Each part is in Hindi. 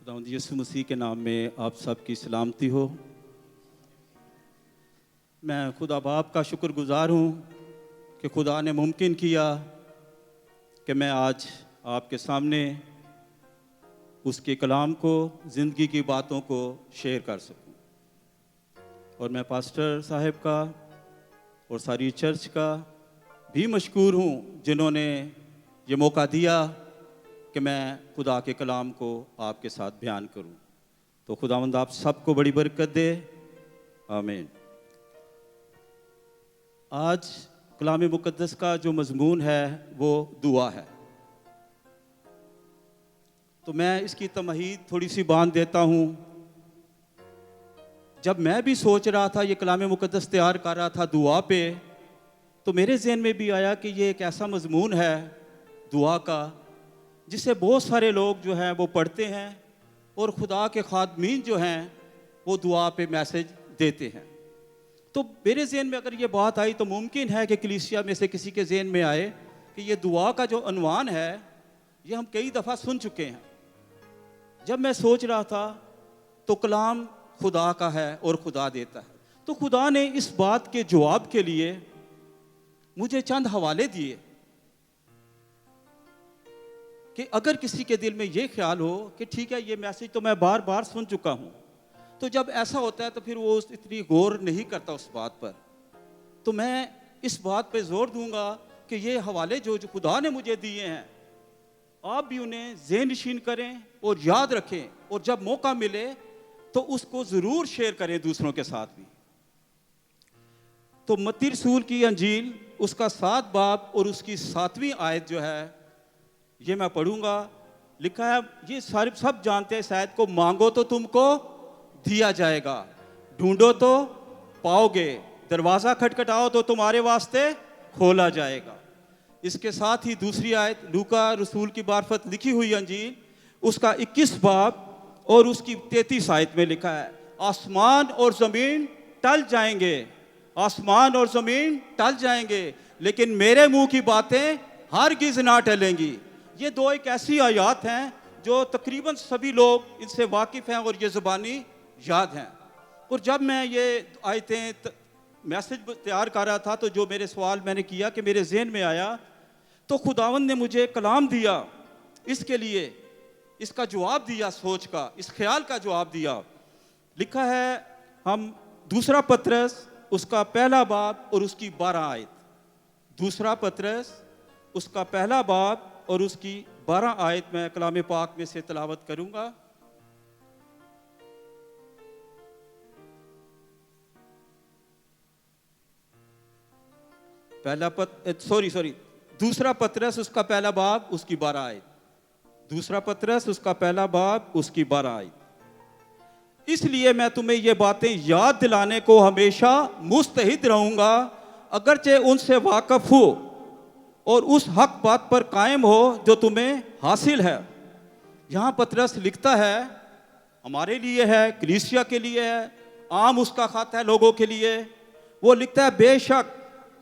खुदावंद यीशु मसीह के नाम में आप सबकी सलामती हो। मैं खुदा बाप का शुक्रगुजार हूँ कि खुदा ने मुमकिन किया कि मैं आज आपके सामने उसके कलाम को, ज़िंदगी की बातों को शेयर कर सकूं। और मैं पास्टर साहब का और सारी चर्च का भी मशकूर हूँ जिन्होंने ये मौका दिया कि मैं खुदा के कलाम को आपके साथ बयान करूं। तो खुदावंद आप सबको बड़ी बरकत दे, आमीन। आज कलाम मुकद्दस का जो मजमून है वो दुआ है। तो मैं इसकी तमहीद थोड़ी सी बांध देता हूँ। जब मैं भी सोच रहा था, ये कलाम मुकद्दस तैयार कर रहा था दुआ पे, तो मेरे ज़हन में भी आया कि ये एक ऐसा मजमून है दुआ का जिसे बहुत सारे लोग जो हैं वो पढ़ते हैं और खुदा के खादमीन जो हैं वो दुआ पे मैसेज देते हैं। तो मेरे ज़हन में अगर ये बात आई तो मुमकिन है कि कलीसिया में से किसी के ज़हन में आए कि ये दुआ का जो अनवान है ये हम कई दफ़ा सुन चुके हैं। जब मैं सोच रहा था तो कलाम खुदा का है और खुदा देता है, तो खुदा ने इस बात के जवाब के लिए मुझे चंद हवाले दिए कि अगर किसी के दिल में ये ख्याल हो कि ठीक है ये मैसेज तो मैं बार बार सुन चुका हूँ, तो जब ऐसा होता है तो फिर वो इतनी गौर नहीं करता उस बात पर। तो मैं इस बात पे जोर दूंगा कि ये हवाले जो खुदा ने मुझे दिए हैं आप भी उन्हें ज़हन नशीन करें और याद रखें, और जब मौका मिले तो उसको ज़रूर शेयर करें दूसरों के साथ भी। तो मत्ती रसूल की अंजील उसका 7 बाब और उसकी 7वीं आयत जो है ये मैं पढ़ूंगा। लिखा है, ये सारे सब जानते हैं शायद को, मांगो तो तुमको दिया जाएगा, ढूंढो तो पाओगे, दरवाज़ा खटखटाओ तो तुम्हारे वास्ते खोला जाएगा। इसके साथ ही दूसरी आयत लूका रसूल की मार्फत लिखी हुई अंजील उसका 21 बाब और उसकी 33 आयत में लिखा है, आसमान और ज़मीन टल जाएंगे, आसमान और ज़मीन टल जाएंगे, लेकिन मेरे मुंह की बातें हरगिज़ ना टलेंगी। ये दो एक ऐसी आयात हैं जो तकरीबन सभी लोग इनसे वाकिफ़ हैं और ये ज़ुबानी याद हैं। और जब मैं ये आयतें मैसेज तैयार कर रहा था तो जो मेरे सवाल मैंने किया कि मेरे ज़हन में आया, तो खुदावंद ने मुझे कलाम दिया, इसके लिए इसका जवाब दिया, सोच का, इस ख्याल का जवाब दिया। लिखा है, हम दूसरा पत्रस उसका पहला बाब और उसकी 12 आयत, दूसरा पत्रस उसका पहला बाब और उसकी 12 आयत मैं कलाम पाक में से तिलावत करूंगा। दूसरा पत्रस उसका पहला बाब उसकी 12 आयत, दूसरा पत्रस उसका पहला बाब उसकी 12 आयत। इसलिए मैं तुम्हें ये बातें याद दिलाने को हमेशा मुस्तहिद रहूंगा, अगरचे उनसे वाकिफ हो और उस हक बात पर कायम हो जो तुम्हें हासिल है। यहाँ पतरस लिखता है, हमारे लिए है, कलीसिया के लिए है, आम उसका खत है लोगों के लिए। वो लिखता है, बेशक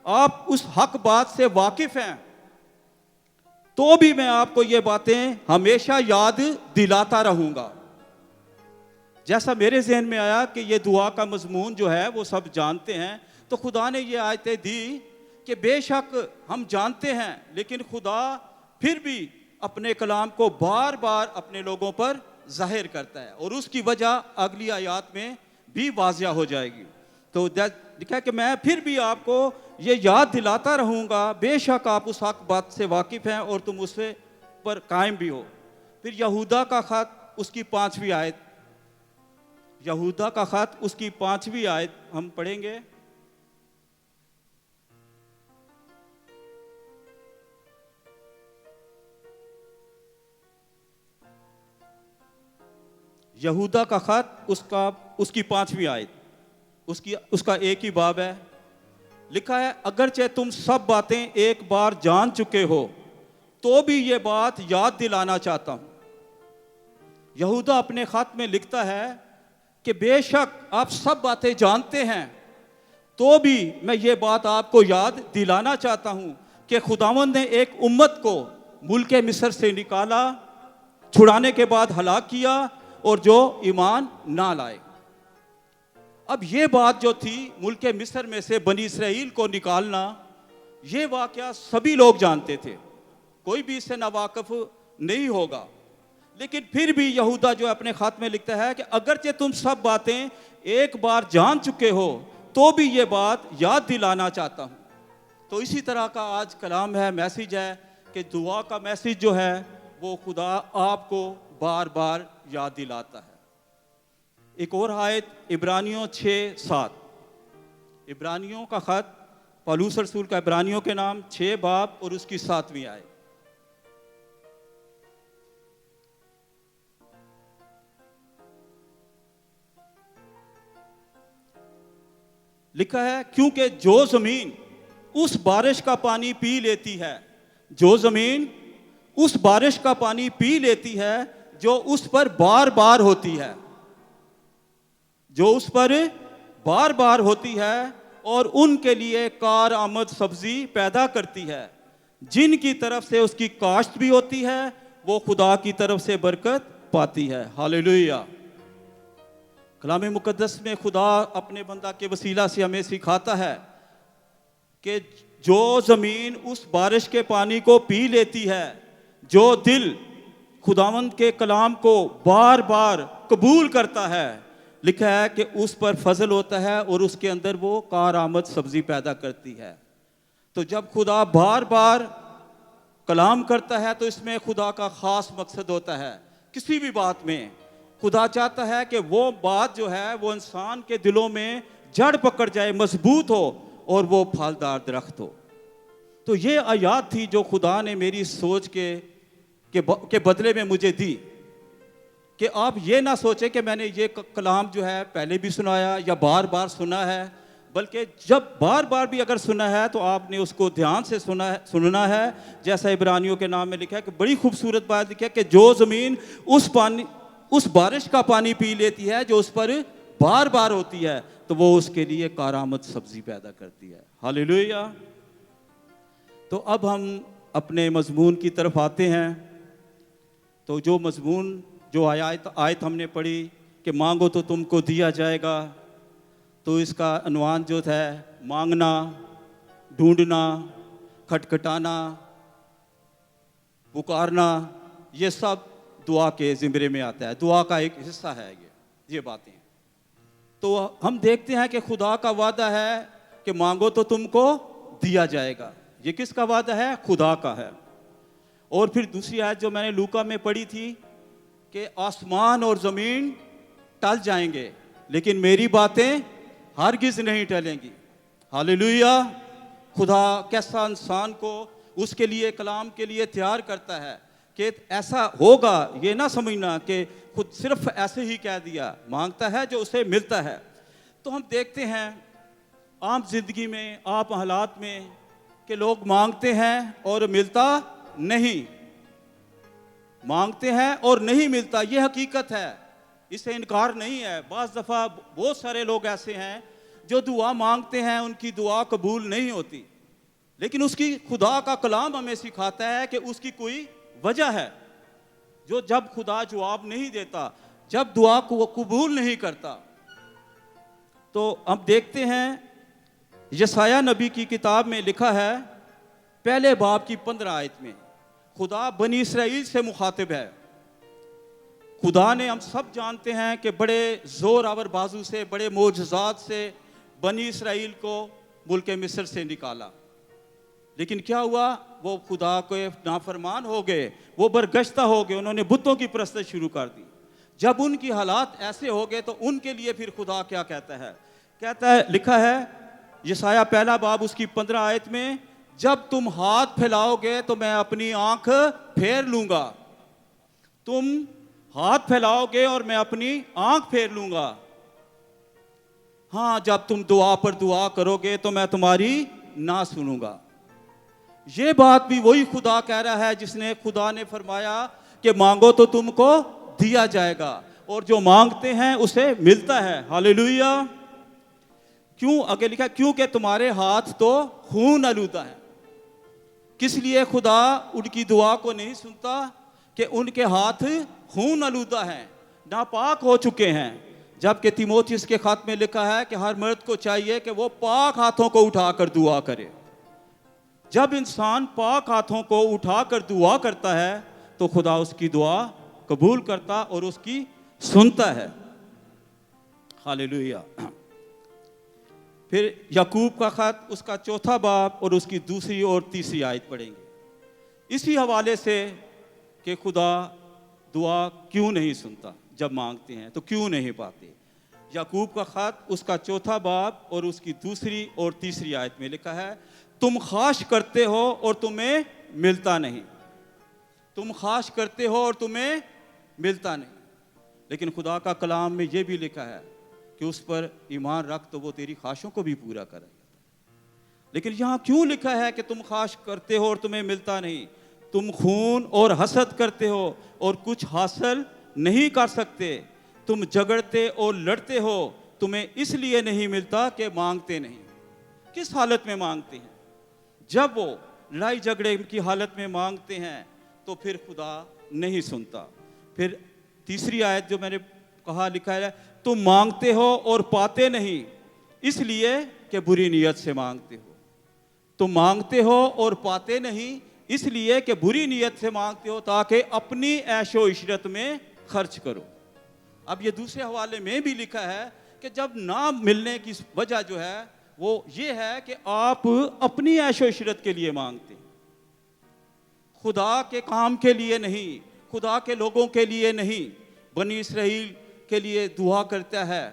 आप उस हक बात से वाकिफ हैं तो भी मैं आपको ये बातें हमेशा याद दिलाता रहूंगा। जैसा मेरे जहन में आया कि ये दुआ का मजमून जो है वो सब जानते हैं, तो खुदा ने ये आयतें दी कि बेशक हम जानते हैं, लेकिन खुदा फिर भी अपने कलाम को बार बार अपने लोगों पर जाहिर करता है, और उसकी वजह अगली आयत में भी वाज़िया हो जाएगी। तो लिखा है कि मैं फिर भी आपको ये याद दिलाता रहूँगा, बेशक आप उस हक बात से वाकिफ़ हैं और तुम उससे पर कायम भी हो। फिर यहूदा का खत उसकी 5वीं आयत, यहूदा का खत उसकी 5वीं आयत हम पढ़ेंगे। यहूदा का खत उसकी 5वीं आयत, उसका एक ही बाब है। लिखा है, अगरचे तुम सब बातें एक बार जान चुके हो तो भी ये बात याद दिलाना चाहता हूं। यहूदा अपने खत में लिखता है कि बेशक आप सब बातें जानते हैं तो भी मैं ये बात आपको याद दिलाना चाहता हूं कि खुदावंद ने एक उम्मत को मुल्क मिस्र से निकाला, छुड़ाने के बाद हलाक किया और जो ईमान ना लाए। अब ये बात जो थी मुल्क मिस्र में से बनी इसराइल को निकालना, ये वाकया सभी लोग जानते थे, कोई भी इससे नावाकिफ नहीं होगा। लेकिन फिर भी यहूदा जो अपने खात में लिखता है कि अगरचे तुम सब बातें एक बार जान चुके हो तो भी ये बात याद दिलाना चाहता हूँ। तो इसी तरह का आज कलाम है, मैसेज है कि दुआ का मैसेज जो है वो खुदा आपको बार बार याद दिलाता है। एक और आयत इब्रानियों 6:7, इब्रानियों का खत पौलुस रसूल का इब्रानियों के नाम 6 बाब और उसकी 7वीं आयत। लिखा है, क्योंकि जो जमीन उस बारिश का पानी पी लेती है, जो जमीन उस बारिश का पानी पी लेती है जो उस पर बार बार होती है, जो उस पर बार बार होती है और उनके लिए कार आमद सब्जी पैदा करती है, जिनकी तरफ से उसकी काश्त भी होती है वो खुदा की तरफ से बरकत पाती है। हालेलुया। कलाम मुकद्दस में खुदा अपने बंदा के वसीला से हमें सिखाता है कि जो ज़मीन उस बारिश के पानी को पी लेती है, जो दिल खुदावंद के कलाम को बार बार कबूल करता है, लिखा है कि उस पर फजल होता है और उसके अंदर वो कार आमद सब्जी पैदा करती है। तो जब खुदा बार बार कलाम करता है तो इसमें खुदा का ख़ास मकसद होता है। किसी भी बात में खुदा चाहता है कि वो बात जो है वो इंसान के दिलों में जड़ पकड़ जाए, मजबूत हो और वो फलदार दरख्त हो। तो ये आयत थी जो खुदा ने मेरी सोच के बदले में मुझे दी कि आप ये ना सोचें कि मैंने ये कलाम जो है पहले भी सुनाया या बार बार सुना है, बल्कि जब बार बार भी अगर सुना है तो आपने उसको ध्यान से सुनना है। जैसा इब्रानियों के नाम में लिखा है कि बड़ी खूबसूरत बात लिखा है कि जो ज़मीन उस बारिश का पानी पी लेती है जो उस पर बार बार होती है तो वो उसके लिए कारामद सब्जी पैदा करती है। हालेलुया। तो अब हम अपने मजमून की तरफ आते हैं। तो जो मजमून जो आयत हमने पढ़ी कि मांगो तो तुमको दिया जाएगा, तो इसका अनवान जो है मांगना, ढूंढना, खटखटाना, पुकारना, ये सब दुआ के ज़िम्मे में आता है, दुआ का एक हिस्सा है ये बातें। तो हम देखते हैं कि खुदा का वादा है कि मांगो तो तुमको दिया जाएगा। ये किसका वादा है? खुदा का है। और फिर दूसरी आयत जो मैंने लूका में पढ़ी थी कि आसमान और ज़मीन टल जाएंगे लेकिन मेरी बातें हरगिज़ नहीं टलेंगी। हालेलुया। खुदा कैसा इंसान को उसके लिए कलाम के लिए तैयार करता है कि ऐसा होगा, ये ना समझना कि खुद सिर्फ ऐसे ही कह दिया, मांगता है जो उसे मिलता है। तो हम देखते हैं आम जिंदगी में, आप हालात में कि लोग मांगते हैं और मिलता नहीं, मांगते हैं और नहीं मिलता। ये हकीकत है, इससे इनकार नहीं है। बाज़ दफ़ा बहुत सारे लोग ऐसे हैं जो दुआ मांगते हैं, उनकी दुआ कबूल नहीं होती, लेकिन उसकी खुदा का कलाम हमें सिखाता है कि उसकी कोई वजह है जो जब खुदा जवाब नहीं देता, जब दुआ को कबूल नहीं करता। तो अब देखते हैं यशाया नबी की किताब में लिखा है पहले बाब की 15 आयत में, खुदा बनी इसराइल से मुखातिब है। खुदा ने, हम सब जानते हैं कि बड़े जोर आवर बाजू से, बड़े मोजज़ात से बनी इसराइल को मुल्क मिस्र से निकाला, लेकिन क्या हुआ? वो खुदा को नाफरमान हो गए, वो बरगश्ता हो गए, उन्होंने बुतों की परस्तिश शुरू कर दी। जब उनकी हालात ऐसे हो गए तो उनके लिए फिर खुदा क्या कहता है? कहता है, लिखा है यशाया पहला बाब उसकी 15 आयत में, जब तुम हाथ फैलाओगे तो मैं अपनी आंख फेर लूंगा। तुम हाथ फैलाओगे और मैं अपनी आंख फेर लूंगा। हाँ, जब तुम दुआ पर दुआ करोगे तो मैं तुम्हारी ना सुनूंगा। ये बात भी वही खुदा कह रहा है जिसने, खुदा ने फरमाया कि मांगो तो तुमको दिया जाएगा और जो मांगते हैं उसे मिलता है। हालेलुया। क्यों? आगे लिखा, क्योंकि तुम्हारे हाथ तो खून आलूदा है। किस लिए खुदा उनकी दुआ को नहीं सुनता? कि उनके हाथ खून आलूदा हैं। नापाक हो चुके हैं। जबकि तीमुथियुस के खत में लिखा है कि हर मर्द को चाहिए कि वो पाक हाथों को उठाकर दुआ करे। जब इंसान पाक हाथों को उठाकर दुआ करता है तो खुदा उसकी दुआ कबूल करता और उसकी सुनता है। हालेलुया। फिर याकूब का खत, उसका 4 बाब और उसकी 2 और 3 आयत पढ़ेंगे इसी हवाले से कि खुदा दुआ क्यों नहीं सुनता। जब मांगते हैं तो क्यों नहीं पाते। याकूब का खत, उसका 4 बाब और उसकी 2 और 3 आयत में लिखा है, तुम ख्वाहिश करते हो और तुम्हें मिलता नहीं, तुम ख्वाहिश करते हो और तुम्हें मिलता नहीं। लेकिन खुदा का कलाम में ये भी लिखा है कि उस पर ईमान रख तो वो तेरी ख्वाहिशों को भी पूरा करेगा। लेकिन यहाँ क्यों लिखा है कि तुम ख्वाहिश करते हो और तुम्हें मिलता नहीं? तुम खून और हसद करते हो और कुछ हासिल नहीं कर सकते। तुम झगड़ते और लड़ते हो, तुम्हें इसलिए नहीं मिलता कि मांगते नहीं। किस हालत में मांगते हैं? जब वो लड़ाई झगड़े की हालत में मांगते हैं तो फिर खुदा नहीं सुनता। फिर 3 आयत जो मैंने कहा लिखा है, तुम मांगते हो और पाते नहीं इसलिए कि बुरी नीयत से मांगते हो। तुम मांगते हो और पाते नहीं इसलिए कि बुरी नीयत से मांगते हो ताकि अपनी ऐशो इशरत में खर्च करो। अब ये दूसरे हवाले में भी लिखा है कि जब ना मिलने की वजह जो है वो ये है कि आप अपनी ऐशो इशरत के लिए मांगते हैं, खुदा के काम के लिए नहीं, खुदा के लोगों के लिए नहीं। बनी इसराइल के लिए दुआ करता है,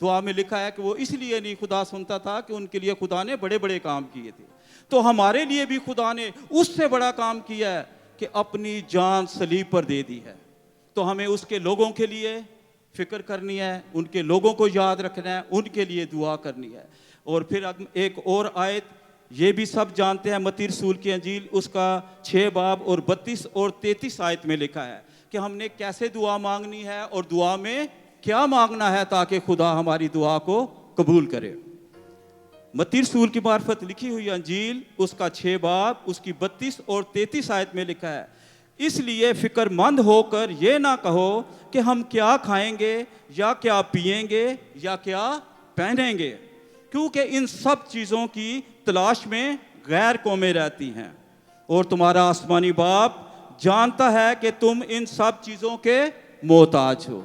दुआ में लिखा है कि वो इसलिए नहीं खुदा सुनता था कि उनके लिए खुदा ने बड़े बड़े काम किए थे। तो हमारे लिए भी खुदा ने उससे बड़ा काम किया है कि अपनी जान सलीब पर दे दी है। तो हमें उसके लोगों के लिए फिक्र करनी है, उनके लोगों को याद रखना है, उनके लिए दुआ करनी है। और फिर एक और आयत ये भी सब जानते हैं, मत्ती रसूल की अंजील उसका 6 बाब और 32 और 33 आयत में लिखा है कि हमने कैसे दुआ मांगनी है और दुआ में क्या मांगना है ताकि खुदा हमारी दुआ को कबूल करे। मत्ती रसूल की मार्फत लिखी हुई अंजील उसका 6 बाब उसकी 32 और 33 आयत में लिखा है, इसलिए फिक्रमंद होकर ये ना कहो कि हम क्या खाएंगे या क्या पिएंगे या क्या पहनेंगे, क्योंकि इन सब चीज़ों की तलाश में गैर कौमें रहती हैं और तुम्हारा आसमानी बाप जानता है कि तुम इन सब चीज़ों के मोहताज हो।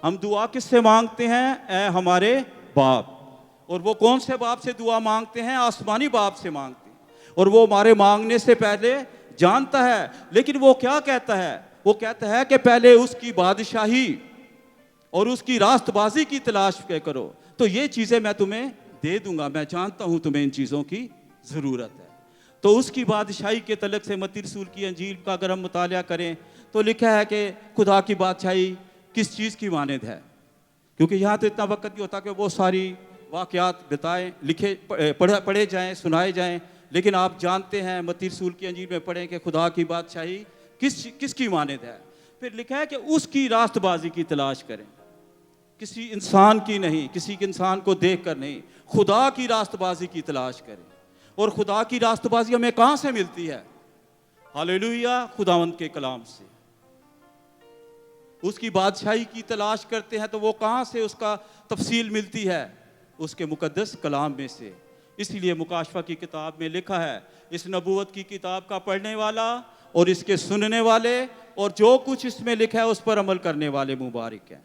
हम दुआ किससे मांगते हैं? ऐ हमारे बाप। और वो कौन से बाप से दुआ मांगते हैं? आसमानी बाप से मांगते हैं। और वो हमारे मांगने से पहले जानता है। लेकिन वो क्या कहता है? वो कहता है कि पहले उसकी बादशाही और उसकी रास्तबाजी की तलाश करो तो ये चीज़ें मैं तुम्हें दे दूंगा। मैं जानता हूं तुम्हें इन चीज़ों की ज़रूरत है। तो उसकी बादशाही के तलक से मत्ती रसूल की अंजील का अगर हम मुतालिया करें तो लिखा है कि खुदा की बादशाही किस चीज़ की मानद है, क्योंकि यहाँ तो इतना वक्त नहीं होता कि वो सारी वाक़यात बताएं, लिखे पढ़े जाएं, सुनाए जाएं। लेकिन आप जानते हैं मत्ती रसूल की अंजील में पढ़ें कि खुदा की बादशाही किसकी मानद है। फिर लिखा है कि उसकी रास्तबाजी की तलाश करें, किसी इंसान की नहीं, किसी के इंसान को देख कर नहीं, खुदा की रास्तबाजी की तलाश करें। और खुदा की रास्तबाजी हमें कहाँ से मिलती है? हालेलुया, खुदावंद के कलाम से। उसकी बादशाही की तलाश करते हैं तो वो कहाँ से उसका तफसील मिलती है? उसके मुकद्दस कलाम में से। इसलिए मुकाशफा की किताब में लिखा है, इस नबूवत की किताब का पढ़ने वाला और इसके सुनने वाले और जो कुछ इसमें लिखा है उस पर अमल करने वाले मुबारक हैं।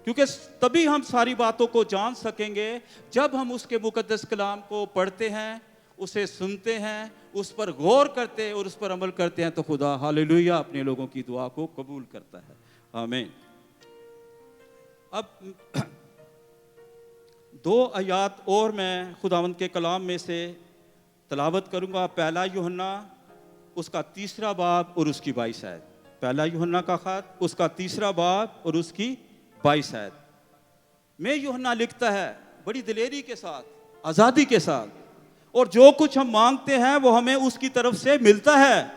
क्योंकि तभी हम सारी बातों को जान सकेंगे जब हम उसके मुकद्दस कलाम को पढ़ते हैं, उसे सुनते हैं, उस पर गौर करते और उस पर अमल करते हैं तो खुदा हालेलुया अपने लोगों की दुआ को कबूल करता है। आमीन। अब 2 आयात और मैं खुदावंद के कलाम में से तलावत करूंगा। पहला यूहन्ना उसका 3 बाब और उसकी 22 आयत। पहला यूहन्ना का खत उसका 3 बाब और उसकी 22 आयत में यूहन्ना लिखता है बड़ी दिलेरी के साथ, आज़ादी के साथ, और जो कुछ हम मांगते हैं वो हमें उसकी तरफ से मिलता है।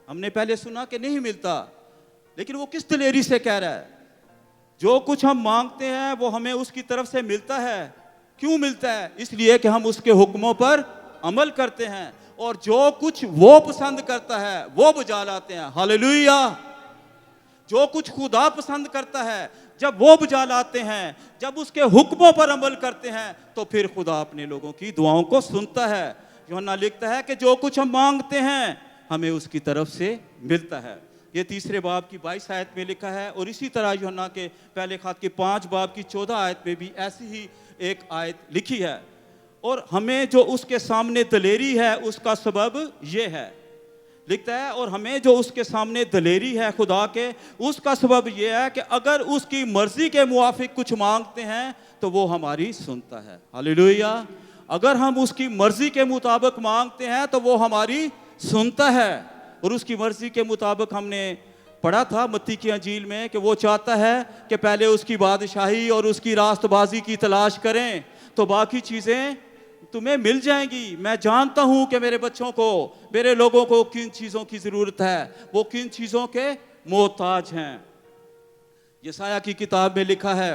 हमने पहले सुना कि नहीं मिलता, लेकिन वो किस दिलेरी से कह रहा है? जो कुछ हम मांगते हैं वो हमें उसकी तरफ से मिलता है। क्यों मिलता है? इसलिए कि हम उसके हुक्मों पर अमल करते हैं और जो कुछ वो पसंद करता है वो बुझा लाते हैं। हालेलुया। जो कुछ खुदा पसंद करता है जब वो बजा लाते हैं, जब उसके हुक्मों पर अमल करते हैं, तो फिर खुदा अपने लोगों की दुआओं को सुनता है। यूहन्ना लिखता है कि जो कुछ हम मांगते हैं हमें उसकी तरफ से मिलता है। ये तीसरे बाब की 22 आयत में लिखा है। और इसी तरह यूहन्ना के पहले खत के 5 बाब की 14 आयत में भी ऐसी ही एक आयत लिखी है। और हमें जो उसके सामने दलेरी है उसका सबब ये है, लिखता है, और हमें जो उसके सामने दलेरी है खुदा के, उसका सबब यह है कि अगर उसकी मर्जी के मुआफिक कुछ मांगते हैं तो वो हमारी सुनता है। हालेलुया। अगर हम उसकी मर्जी के मुताबिक मांगते हैं तो वो हमारी सुनता है। और उसकी मर्जी के मुताबिक हमने पढ़ा था मत्ती की अंजील में कि वो चाहता है कि पहले उसकी बादशाही और उसकी रास्तबाजी की तलाश करें तो बाकी चीज़ें तुम्हें मिल जाएंगी। मैं जानता हूं कि मेरे बच्चों को, मेरे लोगों को किन चीज़ों की ज़रूरत है, वो किन चीज़ों के मोहताज हैं। यशायाह की किताब में लिखा है,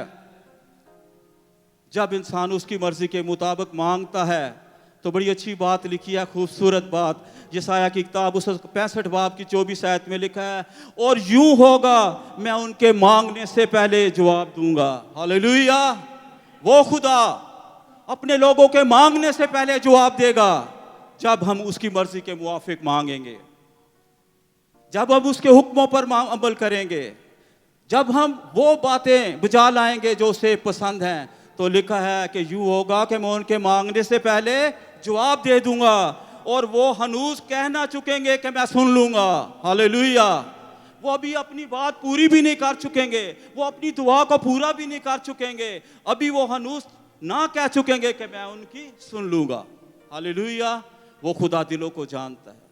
जब इंसान उसकी मर्जी के मुताबिक मांगता है तो बड़ी अच्छी बात लिखी है, खूबसूरत बात। यशायाह की किताब उस 65 बाब की 24 आयत में लिखा है, और यूं होगा मैं उनके मांगने से पहले जवाब दूंगा। हालेलुया। वो खुदा अपने लोगों के मांगने से पहले जवाब देगा जब हम उसकी मर्जी के मुआफिक मांगेंगे, जब हम उसके हुक्मों पर अमल करेंगे, जब हम वो बातें बुझा लाएंगे जो उसे पसंद हैं। तो लिखा है कि यूं होगा कि मैं उनके मांगने से पहले जवाब दे दूंगा, और वो हनूज कह ना चुकेंगे कि मैं सुन लूंगा। हालेलुया। वो अभी अपनी बात पूरी भी नहीं कर चुकेंगे, वो अपनी दुआ को पूरा भी नहीं कर चुकेंगे, अभी वो हनूज ना कह चुकेंगे कि मैं उनकी सुन लूंगा। हालेलुया। वो खुदा दिलों को जानता है।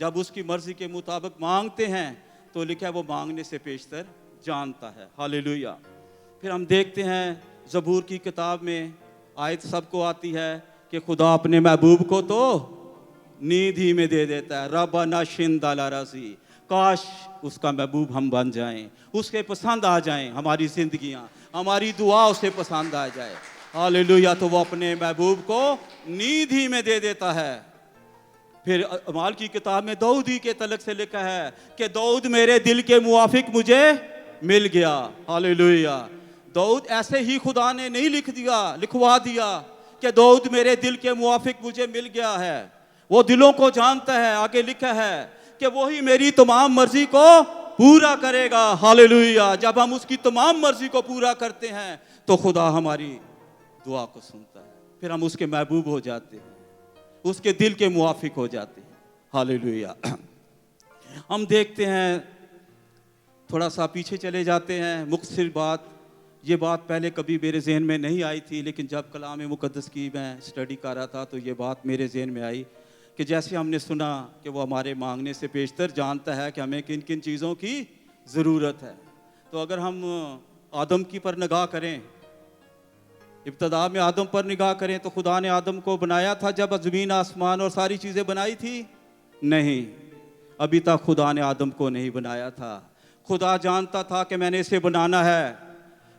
जब उसकी मर्जी के मुताबिक मांगते हैं तो लिखा है वो मांगने से पेशतर जानता है। हालेलुया। फिर हम देखते हैं ज़बूर की किताब में आयत सबको आती है कि खुदा अपने महबूब को तो नींद ही में दे देता है। रब्बना शिंदाला रज़ी, काश उसका महबूब हम बन जाएं, उसके पसंद आ जाएं हमारी जिंदगियां, हमारी दुआ उसे पसंद आ जाए। हालेलुया। तो वो अपने महबूब को नींद ही में दे देता है। फिर अमाल की किताब में दाऊदी के तलक से लिखा है कि दाऊद मेरे दिल के मुआफिक मुझे मिल गया। हालेलुया। दाऊद ऐसे ही खुदा ने नहीं लिखवा दिया कि दाऊद मेरे दिल के मुआफिक मुझे मिल गया है। वो दिलों को जानता है। आगे लिखा है कि वही मेरी तमाम मर्जी को पूरा करेगा। हालेलुया। जब हम उसकी तमाम मर्जी को पूरा करते हैं तो खुदा हमारी दुआ को सुनता है, फिर हम उसके महबूब हो जाते हैं, उसके दिल के मुआफिक हो जाते हैं। हालेलुया। हम देखते हैं, थोड़ा सा पीछे चले जाते हैं। मुख्तसर बात, ये बात पहले कभी मेरे जहन में नहीं आई थी, लेकिन जब कलाम मुक़द्दस की मैं स्टडी कर रहा था तो ये बात मेरे जहन में आई कि जैसे हमने सुना कि वो हमारे मांगने से पेशतर जानता है कि हमें किन किन चीज़ों की ज़रूरत है। तो अगर हम आदम की पर निगाह करें, इब्तदा में आदम पर निगाह करें, तो खुदा ने आदम को बनाया था जब ज़मीन आसमान और सारी चीज़ें बनाई थी? नहीं, अभी तक खुदा ने आदम को नहीं बनाया था। खुदा जानता था कि मैंने इसे बनाना है,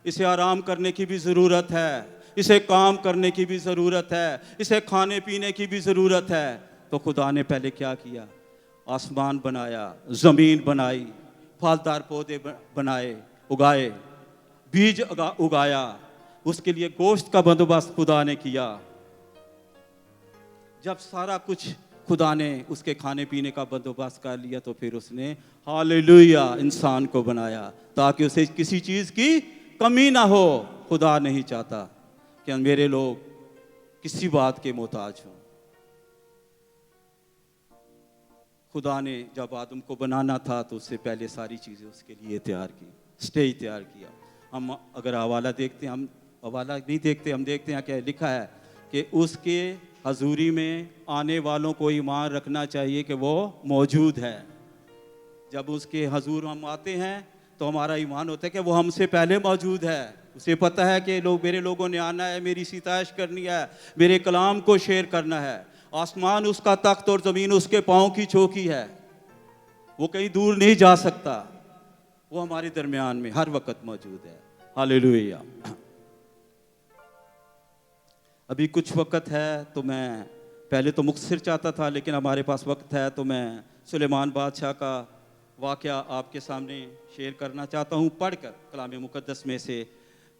इसे आराम करने की भी ज़रूरत है, इसे काम करने की भी ज़रूरत है, इसे खाने पीने की भी ज़रूरत है। तो खुदा ने पहले क्या किया? आसमान बनाया, ज़मीन बनाई, फलदार पौधे बनाए, उगाए, बीज उगाया, उसके लिए गोश्त का बंदोबस्त खुदा ने किया। जब सारा कुछ खुदा ने उसके खाने पीने का बंदोबस्त कर लिया तो फिर उसने हालेलुया इंसान को बनाया ताकि उसे किसी चीज़ की कमी ना हो। खुदा नहीं चाहता कि मेरे लोग किसी बात के मोहताज हों। खुदा ने जब आदम को बनाना था तो उससे पहले सारी चीज़ें उसके लिए तैयार की, स्टेज तैयार किया। हम अगर हवाला देखते हैं, हम हवाला नहीं देखते, हम देखते हैं क्या लिखा है कि उसके हजूरी में आने वालों को ईमान रखना चाहिए कि वो मौजूद है। जब उसके हजूर हम आते हैं तो हमारा ईमान होता है कि वो हमसे पहले मौजूद है। उसे पता है कि मेरे लोगों ने आना है, मेरी सिताइश करनी है, मेरे कलाम को शेयर करना है। आसमान उसका तख्त और ज़मीन उसके पाँव की चौकी है, वो कहीं दूर नहीं जा सकता, वो हमारे दरमियान में हर वक्त मौजूद है। हालेलुया। अभी कुछ वक्त है तो मैं पहले तो मुख्तसर चाहता था, लेकिन हमारे पास वक्त है तो मैं सुलेमान बादशाह का वाक़या आपके सामने शेयर करना चाहता हूँ पढ़कर कलाम मुक़द्दस में से।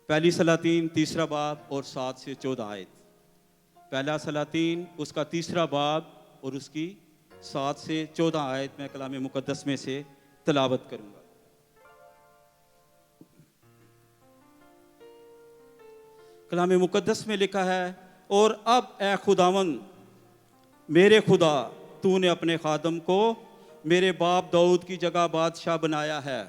पहली सलातीन 3 बाब और 7 से 14 आयत। पहला सलातीन उसका 3 बाब और उसकी 7 से 14 आयत मैं कलाम मुक़द्दस में से तिलावत करूँगा। कलाम मुक़द्दस में लिखा है, और अब ए खुदावन मेरे खुदा, तूने अपने खादम को मेरे बाप दाऊद की जगह बादशाह बनाया है।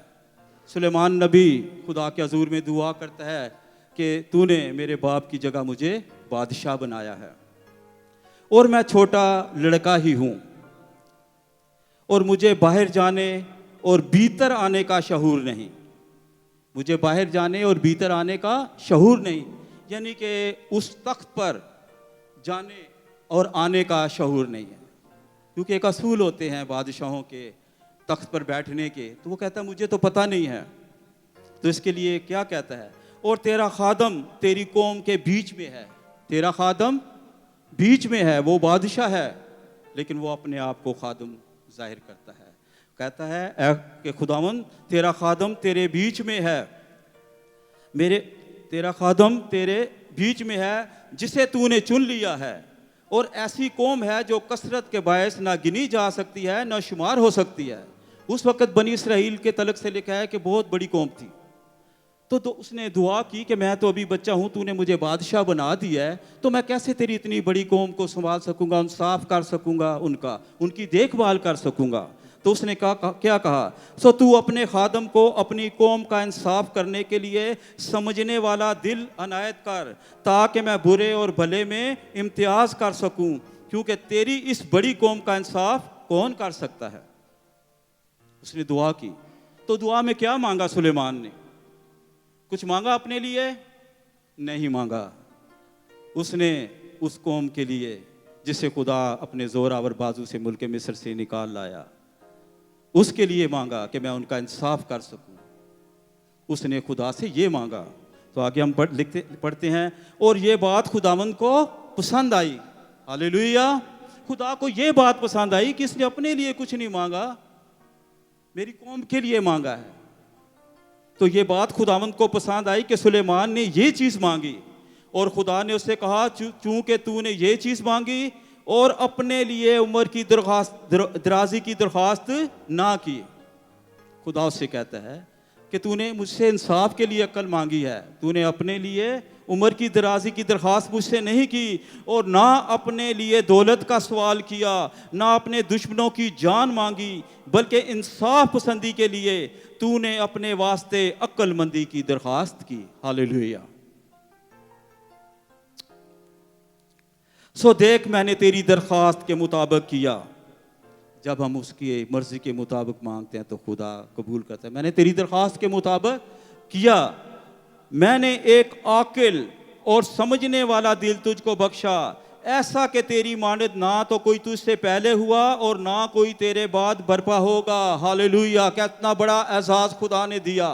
सुलेमान नबी खुदा के हजूर में दुआ करता है कि तूने मेरे बाप की जगह मुझे बादशाह बनाया है, और मैं छोटा लड़का ही हूँ, और मुझे बाहर जाने और भीतर आने का शऊर नहीं। मुझे बाहर जाने और भीतर आने का शऊर नहीं, यानी कि उस तख्त पर जाने और आने का शऊर नहीं है। क्योंकि एक असूल होते हैं बादशाहों के तख्त पर बैठने के, तो वो कहता है मुझे तो पता नहीं है। तो इसके लिए क्या कहता है, और तेरा खादम तेरी कौम के बीच में है। तेरा खादम बीच में है, वो बादशाह है लेकिन वो अपने आप को खादम जाहिर करता है। कहता है ऐ कि खुदावन तेरा खादम तेरे बीच में है, तेरा खादम तेरे बीच में है जिसे तूने चुन लिया है, और ऐसी कौम है जो कसरत के बायस ना गिनी जा सकती है ना शुमार हो सकती है। उस वक़्त बनी इसराइल के तलक से लिखा है कि बहुत बड़ी कौम थी। तो उसने दुआ की कि मैं तो अभी बच्चा हूँ, तूने मुझे बादशाह बना दिया है, तो मैं कैसे तेरी इतनी बड़ी कौम को संभाल सकूँगा, साफ कर सकूँगा, उनकी देखभाल कर सकूँगा। तो उसने क्या कहा, सो तू अपने खादम को अपनी कौम का इंसाफ करने के लिए समझने वाला दिल अनायत कर, ताकि मैं बुरे और भले में इम्तियाज कर सकूं, क्योंकि तेरी इस बड़ी कौम का इंसाफ कौन कर सकता है। उसने दुआ की। तो दुआ में क्या मांगा सुलेमान ने? कुछ मांगा अपने लिए? नहीं मांगा। उसने उस कौम के लिए जिसे खुदा अपने जोरावर बाजू से मुल्क मिस्र से निकाल लाया, उसके लिए मांगा कि मैं उनका इंसाफ कर सकूं। उसने खुदा से ये मांगा। तो आगे हम पढ़ते हैं, और ये बात खुदावंद को पसंद आई। हालेलुया। खुदा को ये बात पसंद आई कि इसने अपने लिए कुछ नहीं मांगा, मेरी कौम के लिए मांगा है। तो ये बात खुदावंद को पसंद आई कि सुलेमान ने ये चीज़ मांगी, और खुदा ने उससे कहा चूंकि तूने ये चीज़ मांगी और अपने लिए उम्र की दराजी की दरख्वास्त ना की। खुदा उससे कहता है कि तूने मुझसे इंसाफ के लिए अक्ल मांगी है, तूने अपने लिए उम्र की दराजी की दरख्वास्त मुझसे नहीं की, और ना अपने लिए दौलत का सवाल किया, ना अपने दुश्मनों की जान मांगी, बल्कि इंसाफ पसंदी के लिए तूने अपने वास्ते अक्लमंदी की दरख्वास्त की। हालेलुया। सो देख मैंने तेरी दरख्वास्त के मुताबिक किया। जब हम उसकी मर्जी के मुताबिक मांगते हैं तो खुदा कबूल करता है। मैंने तेरी दरख्वास्त के मुताबिक किया। मैंने एक आकिल और समझने वाला दिल तुझको बख्शा, ऐसा कि तेरी मानद ना तो कोई तुझसे पहले हुआ और ना कोई तेरे बाद बर्पा होगा। हालेलुया। कितना बड़ा एजाज खुदा ने दिया,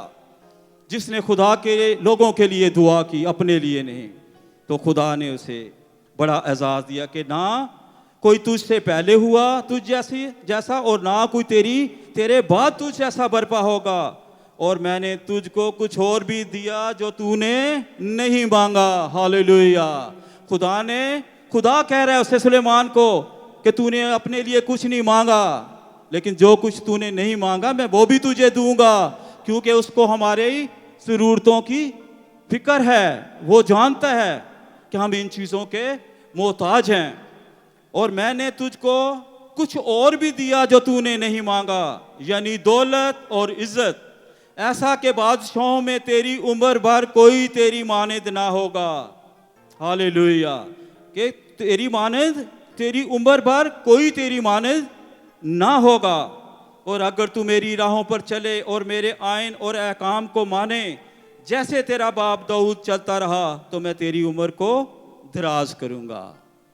जिसने खुदा के लोगों के लिए दुआ की, अपने लिए नहीं। तो खुदा ने उसे बड़ा एजाज दिया कि ना कोई तुझसे पहले हुआ तुझ जैसा, और ना कोई तेरे बाद तुझ जैसा बर्पा होगा, और मैंने तुझको कुछ और भी दिया जो तूने नहीं मांगा। हालेलुया। खुदा कह रहा है उससे सुलेमान को कि तूने अपने लिए कुछ नहीं मांगा, लेकिन जो कुछ तूने नहीं मांगा मैं वो भी तुझे दूंगा, क्योंकि उसको हमारे जरूरतों की फिक्र है। वो जानता है कि हम इन चीज़ों के मोहताज हैं, और मैंने तुझको कुछ और भी दिया जो तूने नहीं मांगा, यानी दौलत और इज्जत, ऐसा कि बादशाहों में तेरी उम्र भर कोई तेरी मानद ना होगा। हालेलुया। कि तेरी उम्र भर कोई तेरी मानद ना होगा, और अगर तू मेरी राहों पर चले और मेरे आइन और अहकाम को माने जैसे तेरा बाप दाऊद चलता रहा, तो मैं तेरी उम्र को दराज करूंगा।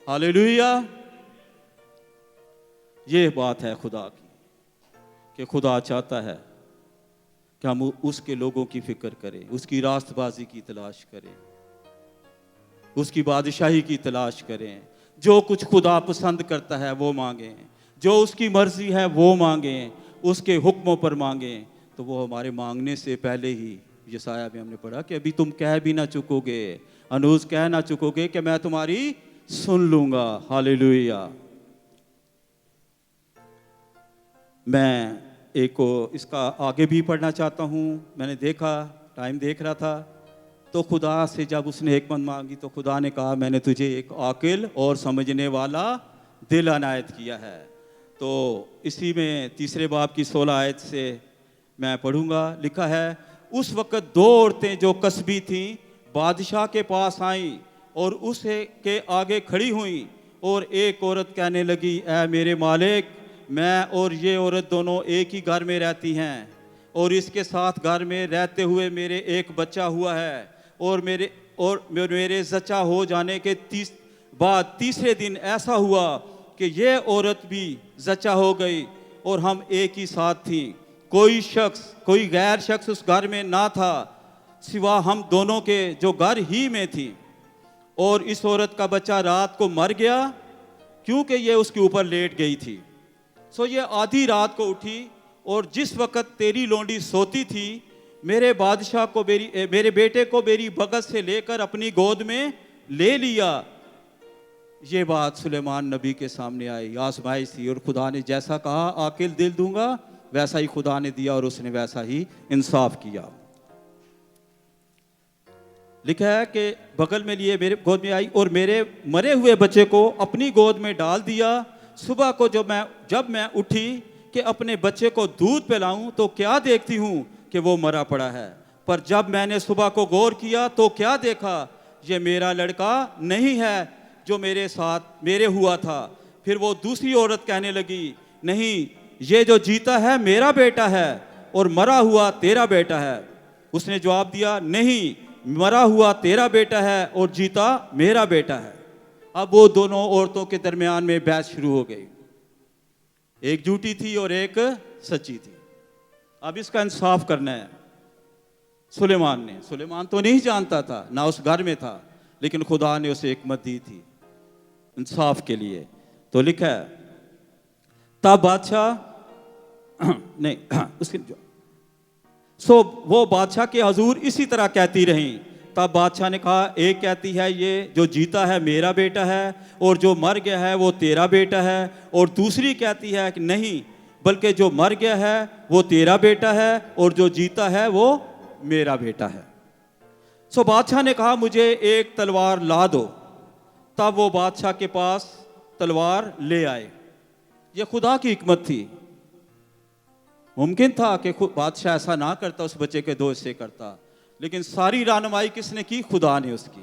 हालेलुया। ये बात है खुदा की कि खुदा चाहता है कि हम उसके लोगों की फिक्र करें, उसकी रास्तबाजी की तलाश करें, उसकी बादशाही की तलाश करें। जो कुछ खुदा पसंद करता है वो मांगें, जो उसकी मर्जी है वो मांगें। उसके हुक्मों पर मांगें तो वो हमारे मांगने से पहले ही, यशाया में हमने पढ़ा कि अभी तुम कह भी ना चुकोगे, अनूज कह ना चुकोगे कि मैं तुम्हारी सुन लूंगा। हालेलुया। मैं एक को इसका आगे भी पढ़ना चाहता हूँ। मैंने देखा, टाइम देख रहा था, तो खुदा से जब उसने हिकमत मांगी तो खुदा ने कहा मैंने तुझे एक आकिल और समझने वाला दिल अनायत किया है। तो इसी में तीसरे बाब की 16 आयत से मैं पढ़ूंगा। लिखा है, उस वक़्त 2 औरतें जो कस्बी थीं बादशाह के पास आईं और उसे के आगे खड़ी हुईं, और एक औरत कहने लगी, ऐ मेरे मालिक, मैं और ये औरत दोनों एक ही घर में रहती हैं, और इसके साथ घर में रहते हुए मेरे एक बच्चा हुआ है, और मेरे जच्चा हो जाने के बाद तीसरे दिन ऐसा हुआ कि ये औरत भी जच्चा हो गई, और हम एक ही साथ थी। कोई गैर शख्स उस घर में ना था सिवा हम दोनों के जो घर ही में थी। और इस औरत का बच्चा रात को मर गया क्योंकि ये उसके ऊपर लेट गई थी। सो ये आधी रात को उठी, और जिस वक़्त तेरी लोंडी सोती थी, मेरे बादशाह को मेरे बेटे को मेरी बगल से लेकर अपनी गोद में ले लिया। ये बात सुलेमान नबी के सामने आई, आजमाइश थी, और खुदा ने जैसा कहा आकिल दिल दूंगा वैसा ही खुदा ने दिया, और उसने वैसा ही इंसाफ किया। लिखा है कि बगल में लिए मेरे गोद में आई और मेरे मरे हुए बच्चे को अपनी गोद में डाल दिया। सुबह को जब मैं उठी कि अपने बच्चे को दूध पिलाऊं तो क्या देखती हूं कि वो मरा पड़ा है। पर जब मैंने सुबह को गौर किया तो क्या देखा, ये मेरा लड़का नहीं है जो मेरे हुआ था। फिर वो दूसरी औरत कहने लगी, नहीं, ये जो जीता है मेरा बेटा है और मरा हुआ तेरा बेटा है। उसने जवाब दिया, नहीं, मरा हुआ तेरा बेटा है और जीता मेरा बेटा है। अब वो दोनों औरतों के दरमियान में बहस शुरू हो गई, एक झूठी थी और एक सच्ची थी। अब इसका इंसाफ करना है। सुलेमान तो नहीं जानता था, ना उस घर में था, लेकिन खुदा ने उसे हिकमत दी थी इंसाफ के लिए। तो लिखा है, तब बादशाह नहीं उसके वो बादशाह के हजूर इसी तरह कहती रहीं। तब बादशाह ने कहा, एक कहती है ये जो जीता है मेरा बेटा है और जो मर गया है वो तेरा बेटा है, और दूसरी कहती है कि नहीं, बल्कि जो मर गया है वो तेरा बेटा है और जो जीता है वो मेरा बेटा है। सो बादशाह ने कहा, मुझे एक तलवार ला दो। तब वो बादशाह के पास तलवार ले आए। ये खुदा की हिकमत थी। मुमकिन था कि बादशाह ऐसा ना करता, उस बच्चे के दोष से करता, लेकिन सारी रहनुमाई किसने की? खुदा ने उसकी।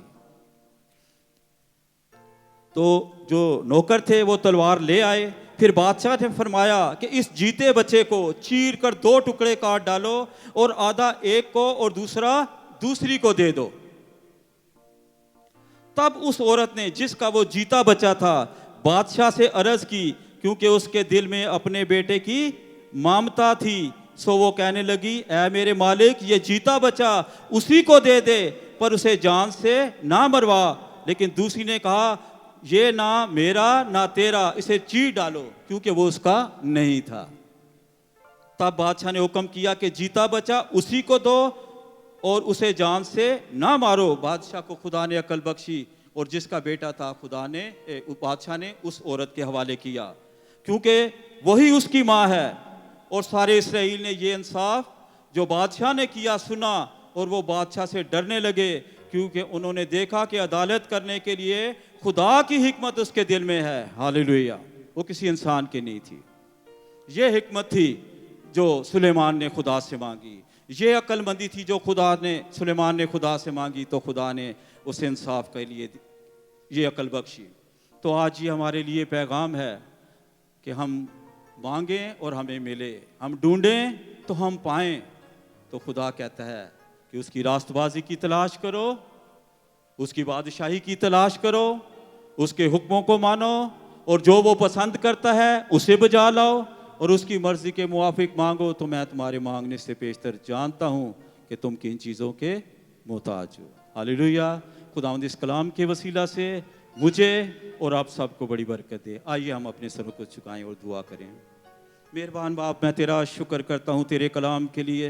तो जो नौकर थे वो तलवार ले आए। फिर बादशाह ने फरमाया कि इस जीते बच्चे को चीर कर 2 टुकड़े काट डालो और आधा एक को और दूसरा दूसरी को दे दो। तब उस औरत ने, जिसका वो जीता बच्चा था, बादशाह से अर्ज की, क्योंकि उसके दिल में अपने बेटे की ममता थी। सो वो कहने लगी, ऐ मेरे मालिक, ये जीता बच्चा उसी को दे दे, पर उसे जान से ना मरवा। लेकिन दूसरी ने कहा, ये ना मेरा ना तेरा, इसे चीर डालो, क्योंकि वो उसका नहीं था। तब बादशाह ने हुक्म किया कि जीता बच्चा उसी को दो और उसे जान से ना मारो। बादशाह को खुदा ने अकल बख्शी, और जिसका बेटा था बादशाह ने उस औरत के हवाले किया, क्योंकि वही उसकी माँ है। और सारे इसराइल ने ये इंसाफ जो बादशाह ने किया सुना, और वो बादशाह से डरने लगे, क्योंकि उन्होंने देखा कि अदालत करने के लिए खुदा की हिकमत उसके दिल में है। हालेलुया। वो किसी इंसान की नहीं थी। ये हिकमत थी जो सुलेमान ने खुदा से मांगी। ये अक्लमंदी थी जो सुलेमान ने खुदा से मांगी, तो खुदा ने उसे इंसाफ के लिए ये अकल बख्शी। तो आज ये हमारे लिए पैगाम है कि हम मांगें और हमें मिले, हम ढूंढें तो हम पाएं। तो खुदा कहता है कि उसकी रास्तबाजी की तलाश करो, उसकी बादशाही की तलाश करो, उसके हुक्मों को मानो, और जो वो पसंद करता है उसे बजा लाओ, और उसकी मर्जी के मुआफिक मांगो। तो मैं तुम्हारे मांगने से पेशतर जानता हूँ कि तुम किन चीज़ों के मोहताज हो। हालेलुया। खुदावंद इस कलाम के वसीला से मुझे और आप सबको बड़ी बरकत दे। आइए हम अपने सरों को झुकाएं और दुआ करें। मेहरबान बाप, मैं तेरा शुक्र करता हूँ तेरे कलाम के लिए।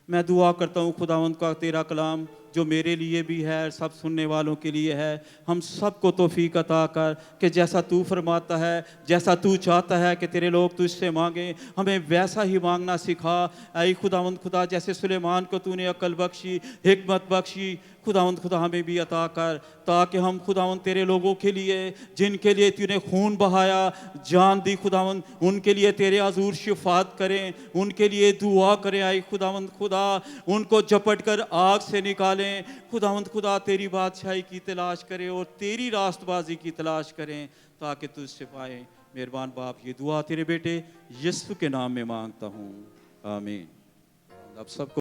मैं दुआ करता हूँ खुदावंद का तेरा कलाम जो मेरे लिए भी है, सब सुनने वालों के लिए है, हम सबको तौफीक अता कर कि जैसा तू फरमाता है, जैसा तू चाहता है कि तेरे लोग तुझसे मांगें, हमें वैसा ही मांगना सिखा। ऐ खुदावंद खुदा, जैसे सुलेमान को तूने अक्ल बख्शी, हिकमत बख्शी, खुदावंद खुदा हमें भी अता कर, ताकि हम खुदावंद तेरे लोगों के लिए, जिनके लिए तूने खून बहाया, जान दी खुदावंद, उनके लिए तेरे हजूर शिफात करें, उनके लिए दुआ करें। आई खुदावंद खुदा, उनको झपट कर आग से निकालें। खुदावंद खुदा, तेरी बादशाही की तलाश करें और तेरी रास्तबाजी की तलाश करें, ताकि तुझसे पाए। मेहरबान बाप, ये दुआ तेरे बेटे यीशु के नाम में मांगता हूँ, आमीन। अब सबको